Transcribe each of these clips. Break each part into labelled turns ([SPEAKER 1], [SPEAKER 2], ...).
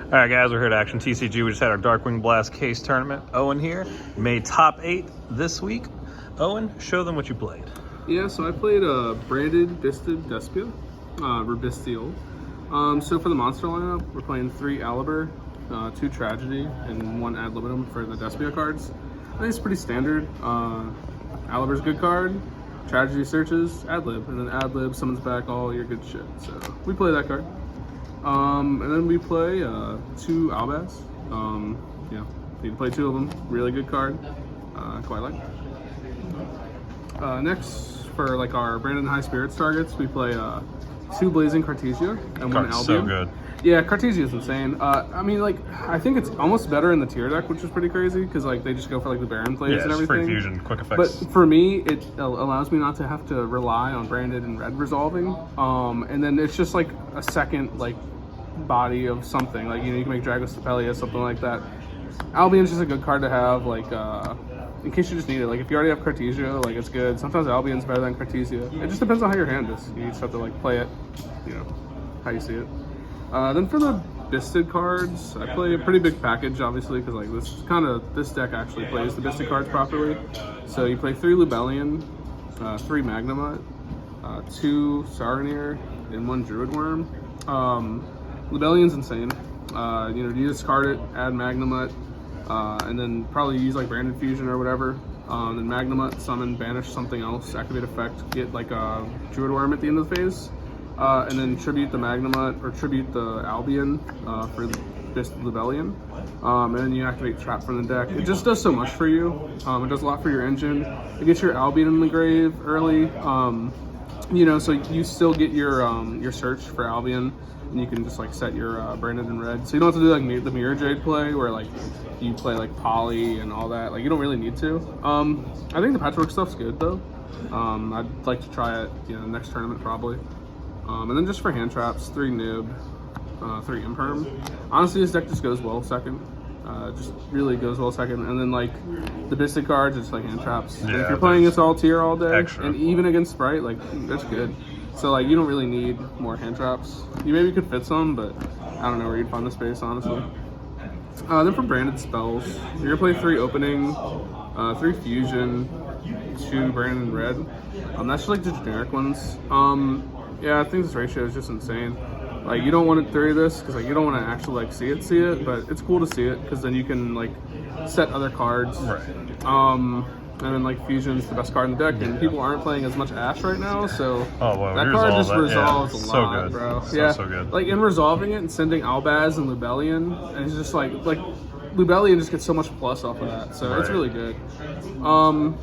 [SPEAKER 1] All right, guys, we're here at Action TCG. We just had our Darkwing Blast case tournament. Owen here made top 8 this week. Owen, show them what you played.
[SPEAKER 2] Yeah, so I played branded Bystial Despia, or Bystial. So for the monster lineup, we're playing 3 Alvarado, 2 Tragedy, and 1 Ad Libitum for the Despia cards. I think it's pretty standard. Alvar's a good card, Tragedy searches, Ad Lib, and then Ad Lib summons back all your good shit. So we play that card. And then we play 2 Albaz. Yeah, need to play 2 of them. Really good card. Quite like. Next, for like our Brandon High Spirits targets, we play 2 Blazing Cartesia and 1 Albion.
[SPEAKER 1] So good.
[SPEAKER 2] Yeah, Cartesia is insane. I mean, like, I think it's almost better in the tier deck, which is pretty crazy because like they just go for like the Baron plays and everything.
[SPEAKER 1] Free fusion, quick effects.
[SPEAKER 2] But for me, it allows me not to have to rely on branded and red resolving. And then it's just like a second like body of something. Like, you know, you can make Dragostapelia, something like that. Albion's just a good card to have, like, in case you just need it. Like, if you already have Cartesia, like, it's good. Sometimes Albion's better than Cartesia. It just depends on how your hand is. You just have to, like, play it, you know, how you see it. Then for the Bisted cards, I play a pretty big package, obviously, because, like, this deck actually plays the Bisted cards properly. So you play 3 Lubellion, 3 Magnemite, 2 Saronir, and 1 Druid Worm. Lubellion's insane. You know, you discard it, add Magnemite, and then probably use like Branded Fusion or whatever. Then Magnemite, summon, banish something else, activate effect, get like a Druid Worm at the end of the phase, and then tribute the Magnemite or tribute the Albion for this Lubellion. And then you activate Trap from the deck. It just does so much for you. It does a lot for your engine. It gets your Albion in the grave early. You know, so you still get your search for Albion. And you can just like set your branded in red, so you don't have to do like the Mirror Jade play where like you play like Poly and all that. Like, you don't really need to. I think the patchwork stuff's good though. I'd like to try it, you know, next tournament probably. And then just for hand traps, 3 Nib, 3 Imperm. Honestly, this deck just goes well second. Just really goes well second. And then like the Bisted cards, it's like hand traps. Yeah, if you're playing this all tier all day, extra. And even against Sprite, like that's good. So like you don't really need more hand traps. You maybe could fit some, but I don't know where you'd find the space, honestly. Then for branded spells, you're gonna play 3 opening, 3 fusion, 2 branded red. That's just like the generic ones. Yeah, I think this ratio is just insane. Like, you don't want to 3 of this because like you don't want to actually like see it, but it's cool to see it because then you can like set other cards. Right. And then like Fusion's the best card in the deck, and people aren't playing as much Ash right now, so that card just resolves a lot, bro. So good. Like in resolving it and sending Albaz and Lubellion, and it's just like Lubellion just gets so much plus off of that, so it's really good. And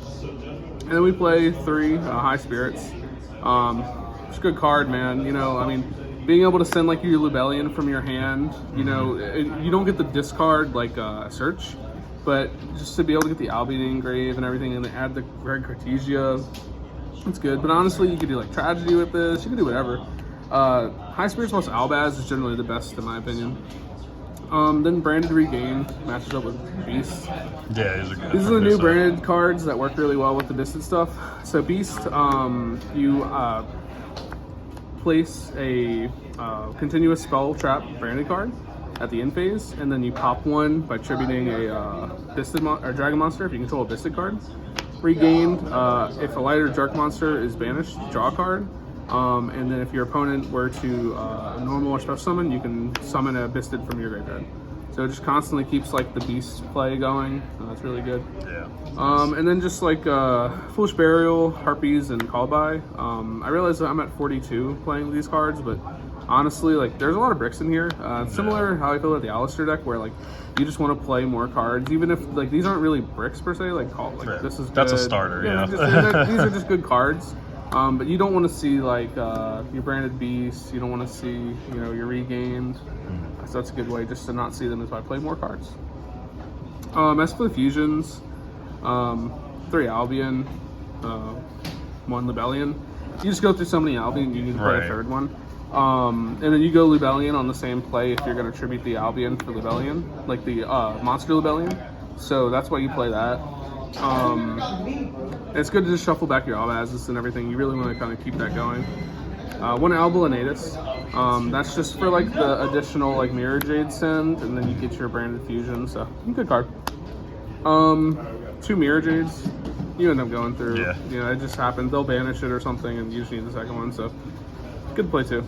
[SPEAKER 2] then we play 3 High Spirits. It's a good card, man. You know, I mean, being able to send like your Lubellion from your hand, you know, you don't get the discard like search. But just to be able to get the Albion engrave and everything, and then add the Red Cartesia, it's good. But honestly, you could do like Tragedy with this. You can do whatever. High Spirits plus Albaz is generally the best in my opinion. Then Branded Regain matches up with Beast.
[SPEAKER 1] Yeah, these are good.
[SPEAKER 2] These are the new branded cards that work really well with the Bisted stuff. So Beast, you place a continuous spell trap branded card at the end phase, and then you pop 1 by tributing a Bisted or Dragon Monster if you control a Bisted card. Regained, if a light or dark monster is banished, draw a card. And then if your opponent were to normal or special summon, you can summon a Bisted from your graveyard. So it just constantly keeps like the Beast play going. That's really good. Yeah. And then just like Foolish Burial, Harpies, and Callby. I realize that I'm at 42 playing these cards, but honestly, like, there's a lot of bricks in here. Similar how I feel about the Alistair deck, where like you just want to play more cards, even if like these aren't really bricks per se. Like, this is
[SPEAKER 1] that's good. A starter. Yeah.
[SPEAKER 2] These are just good cards. But you don't want to see like your branded Beasts. You don't want to see, you know, your Regained. So that's a good way just to not see them is by playing more cards. As for the fusions, 3 Albion, 1 Lubellion. You just go through so many Albion, you need to play a 3rd one. And then you go Lubellion on the same play if you're going to tribute the Albion for Lubellion, like the Monster Lubellion. So that's why you play that. It's good to just shuffle back your Albazes and everything. You really want to kind of keep that going. 1 Albalinatus. That's just for like the additional like Mirror Jade send, and then you get your branded fusion. So good card. 2 Mirror Jades. You end up going through.
[SPEAKER 1] Yeah.
[SPEAKER 2] You know, it just happened. They'll banish it or something, and you just need the second one. So good play too.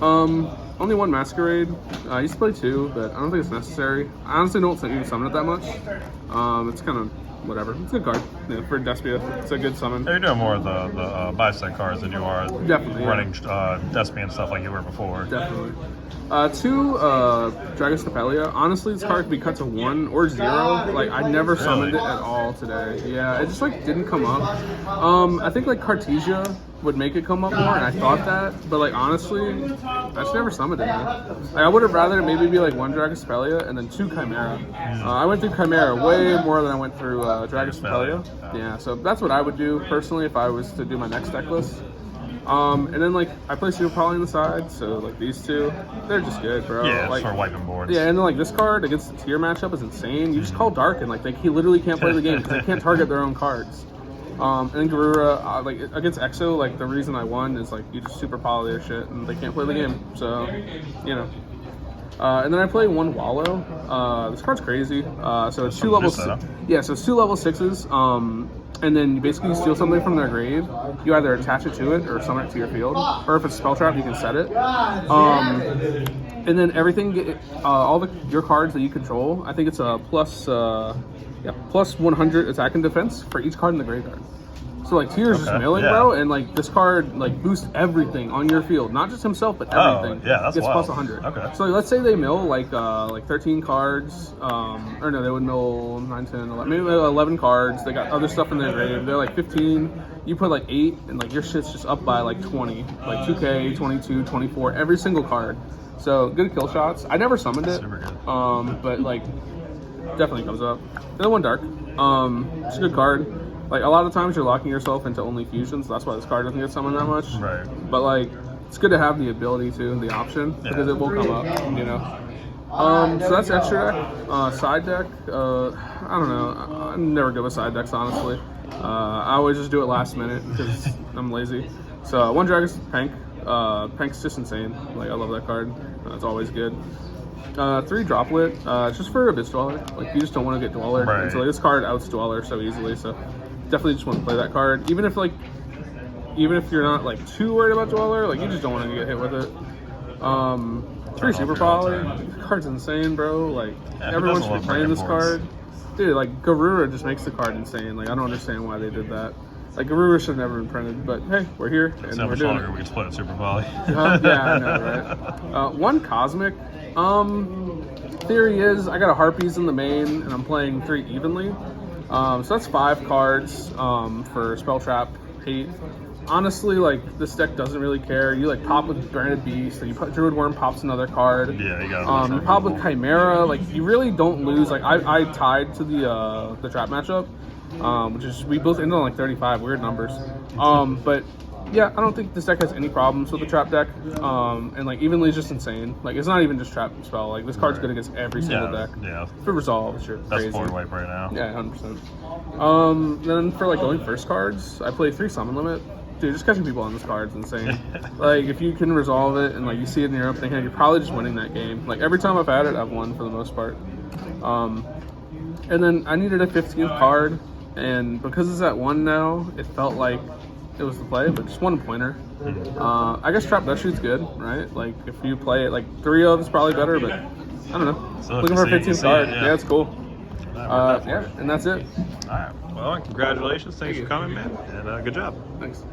[SPEAKER 2] Only 1 Masquerade. I used to play 2, but I don't think it's necessary. I honestly don't even summon it that much. It's kind of whatever. It's a good card for Despia. It's a good summon.
[SPEAKER 1] You're doing more of the Bystial cards than you are
[SPEAKER 2] Definitely,
[SPEAKER 1] running Despia and stuff like you were before.
[SPEAKER 2] Definitely. 2 Dragostapelia. Honestly, this card could be cut to 1 or 0. Like I never summoned it at all today. Yeah, it just like didn't come up. I think like Cartesia would make it come up more, and I thought that, but like honestly, I just never summoned it. Man. Like I would have rather maybe be like 1 Dragostapelia and then 2 Chimera. I went through Chimera way more than I went through Dragostapelia. Yeah, so that's what I would do personally if I was to do my next deck list. And then like I play Super Poly on the side, so like these 2, they're just good, bro.
[SPEAKER 1] Yeah,
[SPEAKER 2] like,
[SPEAKER 1] for wiping boards.
[SPEAKER 2] Yeah, and then like this card against the tier matchup is insane. You just call Dark and like he literally can't play the game because they can't target their own cards. And then Garura, like against Exo, like the reason I won is like you just Super Poly their shit and they can't play the game. So, you know. And then I play 1 Wallow. This card's crazy. So it's 2 level. Yeah, so it's 2 level 6s. And then you basically steal something from their grave. You either attach it to it or summon it to your field. Or if it's spell trap, you can set it. And then everything, all your cards that you control, I think it's a plus 100 attack and defense for each card in the graveyard. So like Tier's just milling, bro, and like this card like boosts everything on your field, not just himself, but everything.
[SPEAKER 1] Yeah, that's
[SPEAKER 2] gets
[SPEAKER 1] wild.
[SPEAKER 2] plus 100.
[SPEAKER 1] Okay.
[SPEAKER 2] So like, let's say they mill like 13 cards, or no, they would mill 9, 10, 11, maybe 11 cards. They got other stuff in their grave. They're like 15. You put like 8, and like your shit's just up by like 20, like 2K, 22, 24, every single card. So good kill shots. I never summoned it,
[SPEAKER 1] Super good.
[SPEAKER 2] but like definitely comes up. Then 1 Dark. It's a good card. Like a lot of times you're locking yourself into only fusions. That's why this card doesn't get summoned that much.
[SPEAKER 1] Right.
[SPEAKER 2] But like it's good to have the ability to, the option, because it will come up, you know. So that's extra deck. Side deck, I don't know. I'm never good with side decks, honestly. I always just do it last minute because I'm lazy. So 1 Dragon's Pank. Pank's just insane. Like I love that card. It's always good. 3 Droplet. It's just for a Abyss Dweller. Like you just don't want to get Dweller.
[SPEAKER 1] Right.
[SPEAKER 2] And so like, this card outs Dweller so easily. So definitely just want to play that card. Even if you're not like too worried about Dweller, like you just don't want to get hit with it. 3 Super Poly. The card's insane, bro. Like everyone should be playing this card. Dude, like Garura just makes the card insane. Like I don't understand why they did that. Like Garura should have never been printed, but hey, we're here and we're doing it.
[SPEAKER 1] We can split it Super Poly.
[SPEAKER 2] Yeah, I know, right? 1 Cosmic. Theory is I got a Harpies in the main and I'm playing 3 evenly. So that's 5 cards for Spell Trap, hate. Honestly, like this deck doesn't really care. You like pop with Branded Beast, and you put Druid Worm pops another card.
[SPEAKER 1] Yeah, you got
[SPEAKER 2] you pop with Chimera. Like you really don't lose. Like I tied to the trap matchup, which is we both ended on like 35. Weird numbers. But yeah, I don't think this deck has any problems with the trap deck. And like evenly is just insane. Like it's not even just trap spell. Like this card's good against every single deck.
[SPEAKER 1] Yeah.
[SPEAKER 2] For resolve, it's crazy.
[SPEAKER 1] That's 4 wipe right now.
[SPEAKER 2] Yeah, 100%. Then for like going first cards, I play 3 Summon Limit. Dude, just catching people on this card is insane. Like, if you can resolve it and, like, you see it in your opening hand, you're probably just winning that game. Like, every time I've had it, I've won for the most part. And then I needed a 15th card, and because it's at 1 now, it felt like it was the play, but just 1 pointer. I guess Trap Dust Shoot's good, right? Like, if you play it, like, 3 of it's probably better, but I don't know.
[SPEAKER 1] So
[SPEAKER 2] Looking for a 15th card. Yeah, it's cool.
[SPEAKER 1] Yeah,
[SPEAKER 2] and that's it.
[SPEAKER 1] All right. Well, congratulations. Thanks for coming, man. And good job.
[SPEAKER 2] Thanks.